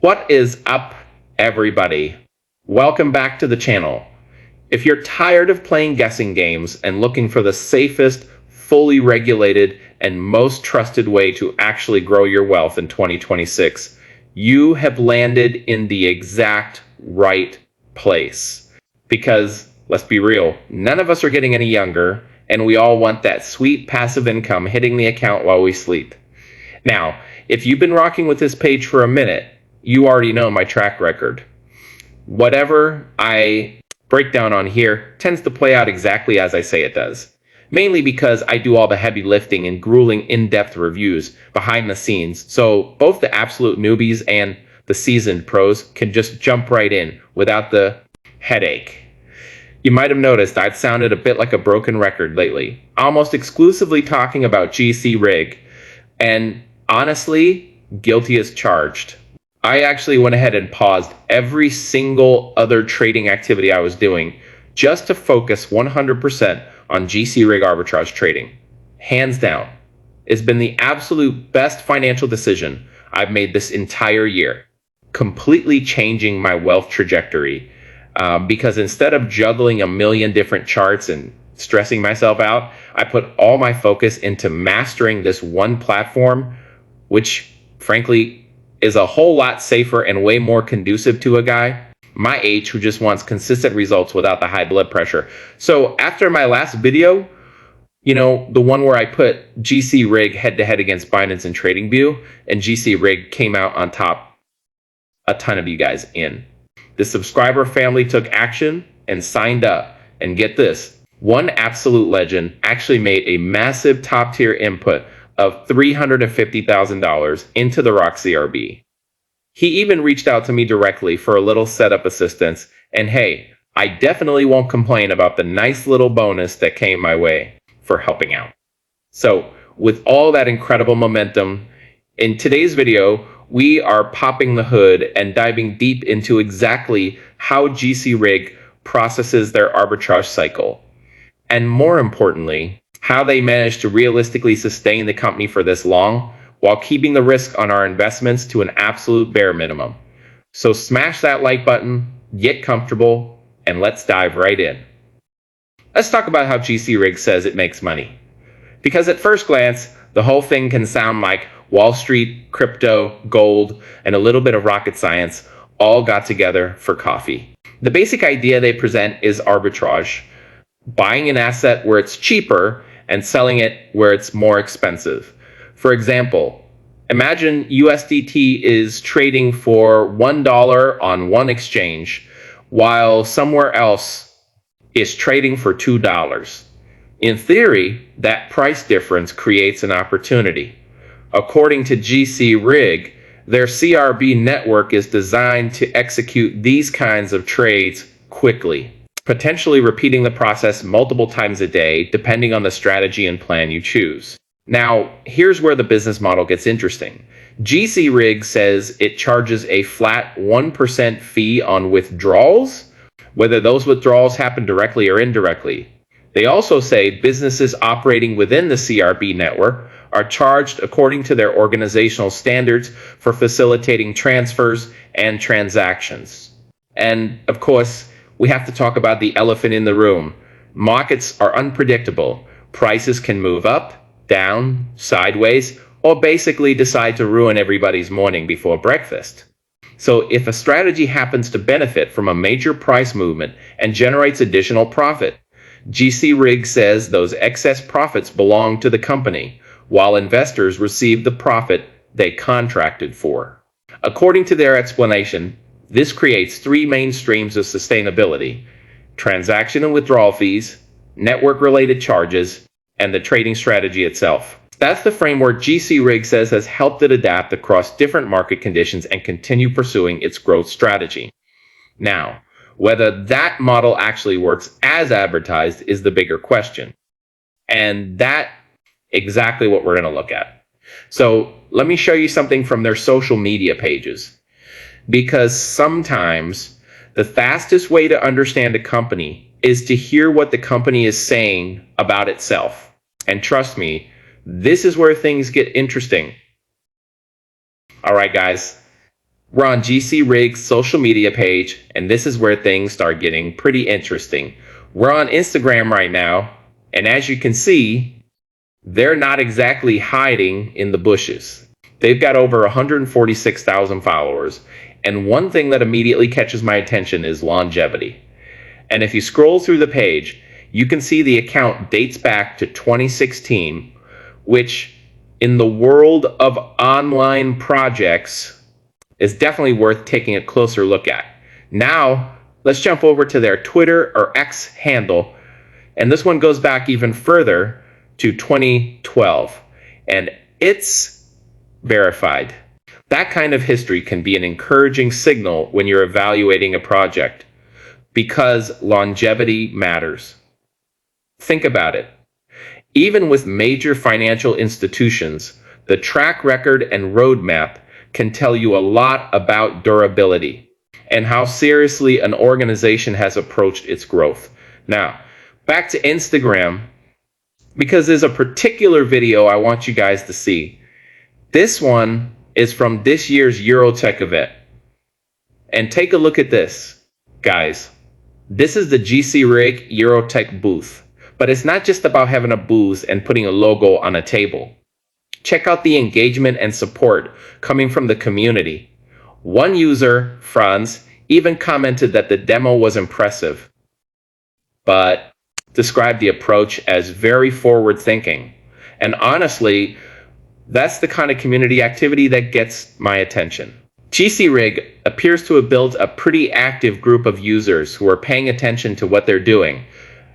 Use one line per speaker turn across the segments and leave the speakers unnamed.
What is up, everybody? Welcome back to the channel. If you're tired of playing guessing games and looking for the safest, fully regulated, and most trusted way to actually grow your wealth in 2026, you have landed in the exact right place. Because, let's be real, none of us are getting any younger, and we all want that sweet passive income hitting the account while we sleep. Now, if you've been rocking with this page for a minute, you already know my track record. Whatever I break down on here tends to play out exactly as I say it does. Mainly because I do all the heavy lifting and grueling in-depth reviews behind the scenes, so both the absolute newbies and the seasoned pros can just jump right in without the headache. You might have noticed I've sounded a bit like a broken record lately, almost exclusively talking about GCRIG, and honestly, guilty as charged. I actually went ahead and paused every single other trading activity I was doing just to focus 100% on GCRIG arbitrage trading. Hands down, it's been the absolute best financial decision I've made this entire year, completely changing my wealth trajectory. Because instead of juggling a million different charts and stressing myself out, I put all my focus into mastering this one platform, which frankly is a whole lot safer and way more conducive to a guy my age who just wants consistent results without the high blood pressure. So after my last video, the one where I put GCRIG head-to-head against Binance and TradingView, and GCRIG came out on top, a ton of you guys in. The subscriber family took action and signed up. And get this, one absolute legend actually made a massive top-tier input of $350,000 into the ROC CRB. He even reached out to me directly for a little setup assistance, and hey, I definitely won't complain about the nice little bonus that came my way for helping out. So, with all that incredible momentum, in today's video, we are popping the hood and diving deep into exactly how GCRIG processes their arbitrage cycle. And more importantly, how they managed to realistically sustain the company for this long while keeping the risk on our investments to an absolute bare minimum. So smash that like button, get comfortable, and let's dive right in. Let's talk about how GCRIG says it makes money. Because at first glance, the whole thing can sound like Wall Street, crypto, gold, and a little bit of rocket science all got together for coffee. The basic idea they present is arbitrage, buying an asset where it's cheaper and selling it where it's more expensive. For example, imagine USDT is trading for $1 on one exchange, while somewhere else is trading for $2. In theory, that price difference creates an opportunity. According to GCRIG, their CRB network is designed to execute these kinds of trades quickly, potentially repeating the process multiple times a day, depending on the strategy and plan you choose. Now, here's where the business model gets interesting. GCRIG says it charges a flat 1% fee on withdrawals, whether those withdrawals happen directly or indirectly. They also say businesses operating within the CRB network are charged according to their organizational standards for facilitating transfers and transactions. And, of course, we have to talk about the elephant in the room. Markets are unpredictable. Prices can move up, down, sideways, or basically decide to ruin everybody's morning before breakfast. So if a strategy happens to benefit from a major price movement and generates additional profit, GCRIG says those excess profits belong to the company, while investors receive the profit they contracted for. According to their explanation, this creates three main streams of sustainability: transaction and withdrawal fees, network-related charges, and the trading strategy itself. That's the framework GCRIG says has helped it adapt across different market conditions and continue pursuing its growth strategy. Now, whether that model actually works as advertised is the bigger question. And that's exactly what we're going to look at. So let me show you something from their social media pages. Because sometimes the fastest way to understand a company is to hear what the company is saying about itself. And trust me, this is where things get interesting. All right, guys, We're on GCRIG's social media page, and this is where things start getting pretty interesting. We're on Instagram right now, and as you can see, they're not exactly hiding in the bushes. They've got over 146,000 followers, and one thing that immediately catches my attention is longevity. And if you scroll through the page, you can see the account dates back to 2016, which in the world of online projects is definitely worth taking a closer look at. Now, let's jump over to their Twitter or X handle, and this one goes back even further to 2012, and it's verified. That kind of history can be an encouraging signal when you're evaluating a project, because longevity matters. Think about it. Even with major financial institutions, the track record and roadmap can tell you a lot about durability and how seriously an organization has approached its growth. Now, back to Instagram, because there's a particular video I want you guys to see. This one is from this year's Eurotech event. And take a look at this, guys. This is the GCRIG Eurotech booth. But it's not just about having a booth and putting a logo on a table. Check out the engagement and support coming from the community. One user, Franz, even commented that the demo was impressive, but described the approach as very forward-thinking. And honestly, that's the kind of community activity that gets my attention. GCRIG appears to have built a pretty active group of users who are paying attention to what they're doing.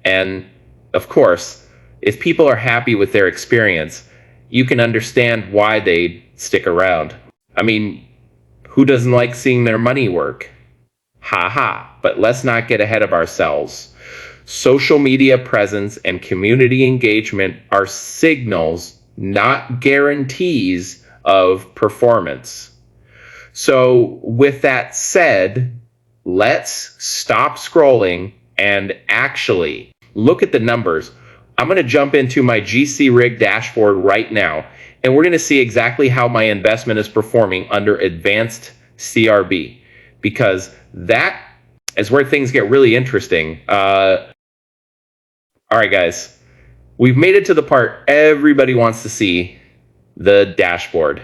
And of course, if people are happy with their experience, you can understand why they stick around. I mean, who doesn't like seeing their money work? But let's not get ahead of ourselves. Social media presence and community engagement are signals, not guarantees of performance. So with that said, let's stop scrolling and actually look at the numbers. I'm going to jump into my GCRIG dashboard right now, and we're going to see exactly how my investment is performing under Advanced CRB, because that is where things get really interesting. All right, guys, we've made it to the part everybody wants to see, the dashboard.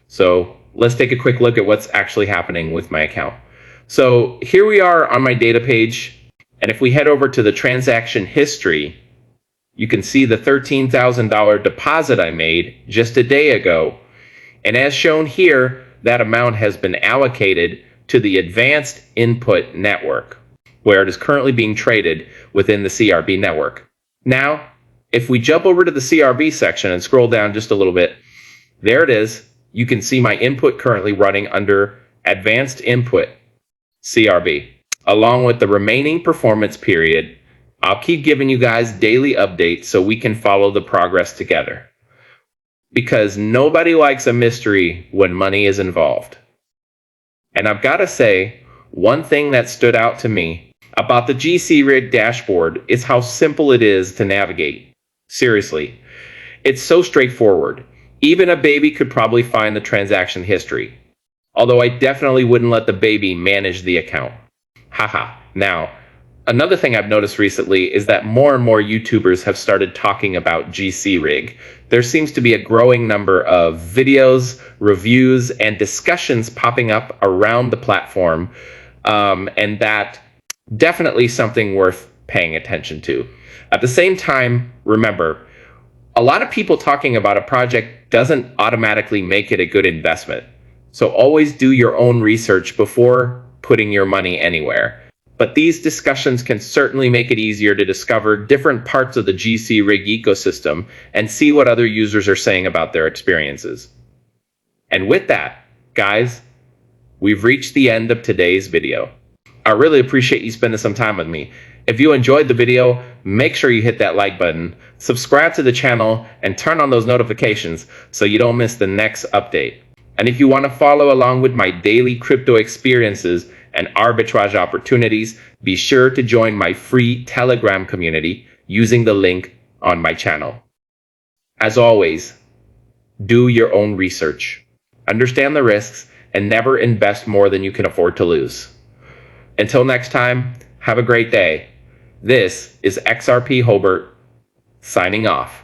So let's take a quick look at what's actually happening with my account. So here we are on my data page, and if we head over to the transaction history, you can see the $13,000 deposit I made just a day ago. And as shown here, that amount has been allocated to the Advanced Input Network, where it is currently being traded within the CRB network. Now, if we jump over to the CRB section and scroll down just a little bit, there it is. You can see my input currently running under Advanced Input CRB. Along with the remaining performance period, I'll keep giving you guys daily updates so we can follow the progress together. Because nobody likes a mystery when money is involved. And I've got to say, one thing that stood out to me about the GCRIG dashboard is how simple it is to navigate. Seriously, it's so straightforward. Even a baby could probably find the transaction history. Although I definitely wouldn't let the baby manage the account. Now, another thing I've noticed recently is that more and more YouTubers have started talking about GCRIG. There seems to be a growing number of videos, reviews, and discussions popping up around the platform, and that definitely something worth paying attention to. At the same time, remember, a lot of people talking about a project doesn't automatically make it a good investment. So always do your own research before putting your money anywhere. But these discussions can certainly make it easier to discover different parts of the GCRIG ecosystem and see what other users are saying about their experiences. And with that, guys, we've reached the end of today's video. I really appreciate you spending some time with me. If you enjoyed the video, make sure you hit that like button, subscribe to the channel, and turn on those notifications so you don't miss the next update. And if you want to follow along with my daily crypto experiences and arbitrage opportunities, be sure to join my free Telegram community using the link on my channel. As always, do your own research, understand the risks, and never invest more than you can afford to lose. Until next time, have a great day. This is XRP Hobart signing off.